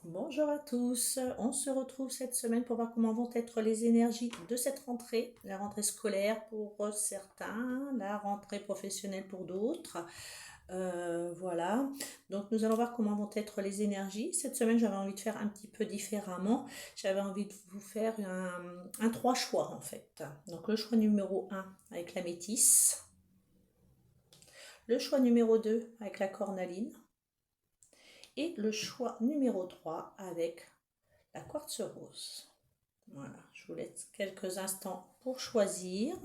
Bonjour à tous, on se retrouve cette semaine pour voir comment vont être les énergies de cette rentrée, la rentrée scolaire pour certains, la rentrée professionnelle pour d'autres. Voilà, donc nous allons voir comment vont être les énergies. Cette semaine, j'avais envie de faire un petit peu différemment. J'avais envie de vous faire un trois choix en fait. Donc le choix numéro un avec la métisse, le choix numéro 2 avec la cornaline et le choix numéro 3 avec la quartz rose. Voilà, je vous laisse quelques instants pour choisir.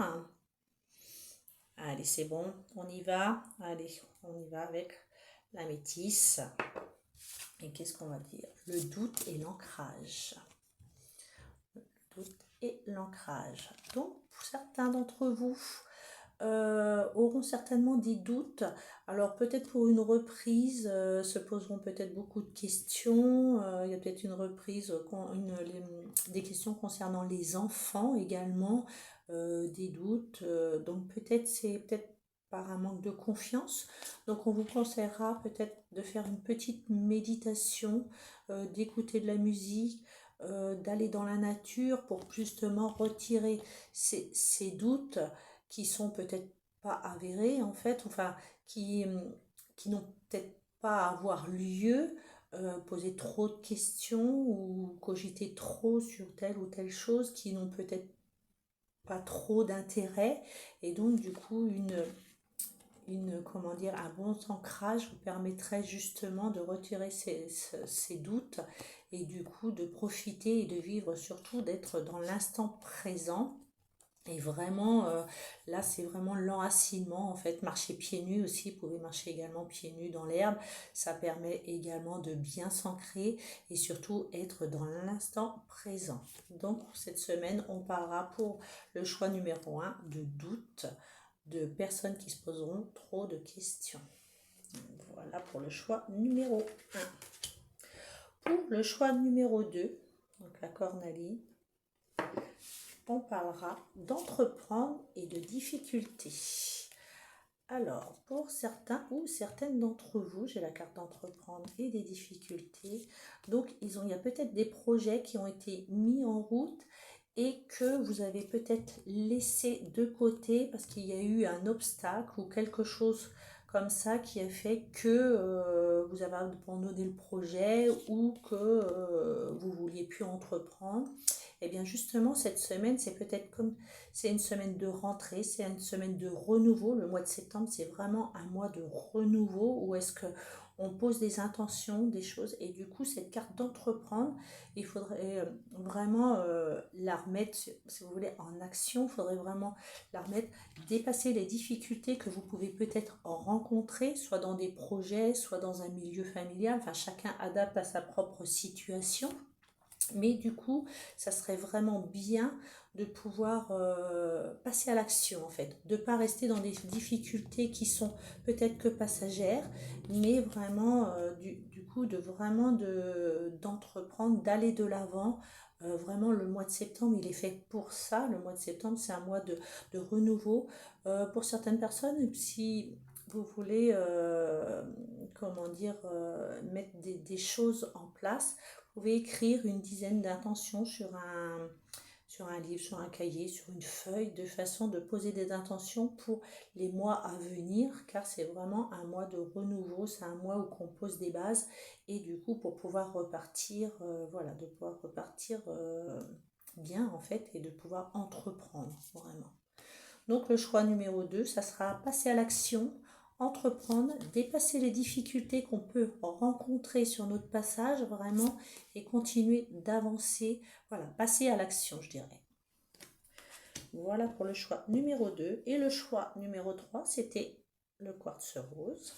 Allez, c'est bon, on y va. Allez, on y va avec la métisse. Et qu'est-ce qu'on va dire? Le doute et l'ancrage. Le doute et l'ancrage. Donc, pour certains d'entre vous, auront certainement des doutes. Alors peut-être pour une reprise, se poseront peut-être beaucoup de questions. Il y a peut-être une reprise, des questions concernant les enfants également, des doutes. Donc peut-être c'est peut-être par un manque de confiance. Donc on vous conseillera peut-être de faire une petite méditation, d'écouter de la musique, d'aller dans la nature pour justement retirer ces doutes qui sont peut-être pas avérés en fait, enfin qui n'ont peut-être pas à avoir lieu, poser trop de questions ou cogiter trop sur telle ou telle chose qui n'ont peut-être pas trop d'intérêt et donc du coup comment dire, un bon ancrage vous permettrait justement de retirer ces doutes et du coup de profiter et de vivre surtout d'être dans l'instant présent. Et vraiment, là, c'est vraiment l'enracinement, en fait. Marcher pieds nus aussi, vous pouvez marcher également pieds nus dans l'herbe. Ça permet également de bien s'ancrer et surtout être dans l'instant présent. Donc, cette semaine, on parlera pour le choix numéro un de doute, de personnes qui se poseront trop de questions. Voilà pour le choix numéro un. Pour le choix numéro 2, donc la cornaline, on parlera d'entreprendre et de difficultés. Alors, pour certains ou certaines d'entre vous, j'ai la carte d'entreprendre et des difficultés. Donc, il y a peut-être des projets qui ont été mis en route et que vous avez peut-être laissé de côté parce qu'il y a eu un obstacle ou quelque chose comme ça qui a fait que vous avez abandonné le projet ou que vous vouliez plus entreprendre. Et bien justement, cette semaine, c'est peut-être comme c'est une semaine de rentrée, c'est une semaine de renouveau. Le mois de septembre, c'est vraiment un mois de renouveau où est-ce que on pose des intentions, des choses. Et du coup, cette carte d'entreprendre, il faudrait vraiment la remettre, si vous voulez, en action. Il faudrait vraiment la remettre, dépasser les difficultés que vous pouvez peut-être rencontrer, soit dans des projets, soit dans un milieu familial. Enfin, chacun adapte à sa propre situation. Mais du coup, ça serait vraiment bien de pouvoir passer à l'action en fait, de ne pas rester dans des difficultés qui sont peut-être que passagères, mais vraiment du coup d'entreprendre, d'aller de l'avant. Vraiment, le mois de septembre, il est fait pour ça. Le mois de septembre, c'est un mois de renouveau. Pour certaines personnes, si vous voulez, comment dire, mettre des choses en place, vous pouvez écrire une dizaine d'intentions sur un livre, sur un cahier, sur une feuille, de façon de poser des intentions pour les mois à venir, car c'est vraiment un mois de renouveau, c'est un mois où on pose des bases, et du coup pour pouvoir repartir, voilà, de pouvoir repartir bien en fait, et de pouvoir entreprendre vraiment. Donc le choix numéro 2, ça sera passer à l'action, entreprendre, dépasser les difficultés qu'on peut rencontrer sur notre passage vraiment et continuer d'avancer. Voilà, passer à l'action, je dirais. Voilà pour le choix numéro 2. Et le choix numéro 3, c'était le quartz rose.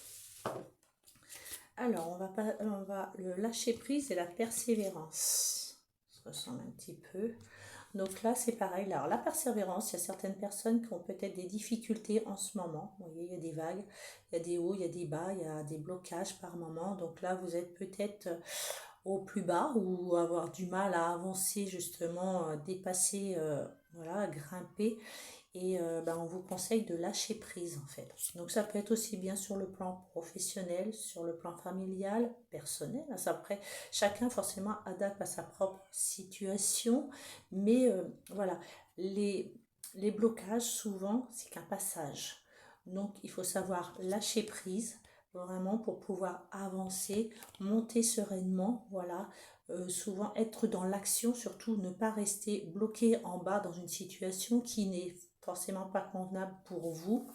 Alors, on va le lâcher prise et la persévérance. Ça ressemble un petit peu. Donc là, c'est pareil. Alors, la persévérance, il y a certaines personnes qui ont peut-être des difficultés en ce moment. Vous voyez, il y a des vagues, il y a des hauts, il y a des bas, il y a des blocages par moment. Donc là, vous êtes peut-être au plus bas ou avoir du mal à avancer, justement, dépasser, voilà, grimper. et on vous conseille de lâcher prise en fait. Donc ça peut être aussi bien sur le plan professionnel, sur le plan familial, personnel. Ça, après, chacun forcément adapte à sa propre situation, mais voilà, les blocages souvent c'est qu'un passage. Donc il faut savoir lâcher prise vraiment pour pouvoir avancer, monter sereinement, voilà. Souvent être dans l'action, surtout ne pas rester bloqué en bas dans une situation qui n'est forcément pas convenable pour vous.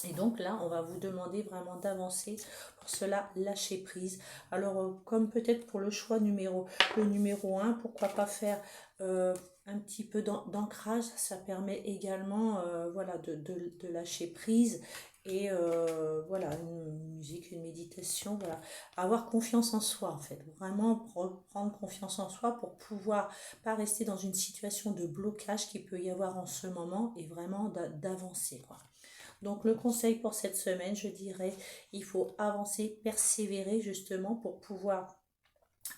Et donc là, on va vous demander vraiment d'avancer. Pour cela, lâcher prise. Alors, comme peut-être pour le numéro 1, pourquoi pas faire un petit peu d'ancrage. Ça permet également voilà, de lâcher prise. Et voilà, une musique, une méditation, voilà. Avoir confiance en soi, en fait. Vraiment prendre confiance en soi pour pouvoir pas rester dans une situation de blocage qu'il peut y avoir en ce moment et vraiment d'avancer, quoi. Donc le conseil pour cette semaine, je dirais, il faut avancer, persévérer justement pour pouvoir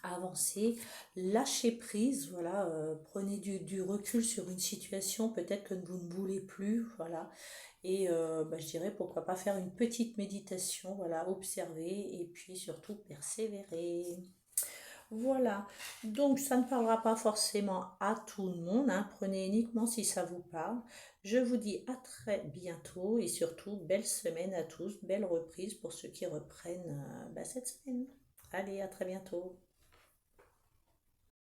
avancer, lâcher prise, voilà, prenez du recul sur une situation peut-être que vous ne voulez plus, voilà, et je dirais pourquoi pas faire une petite méditation, voilà, observer et puis surtout persévérer. Voilà, donc ça ne parlera pas forcément à tout le monde, hein. Prenez uniquement si ça vous parle. Je vous dis à très bientôt et surtout belle semaine à tous, belle reprise pour ceux qui reprennent cette semaine. Allez, à très bientôt.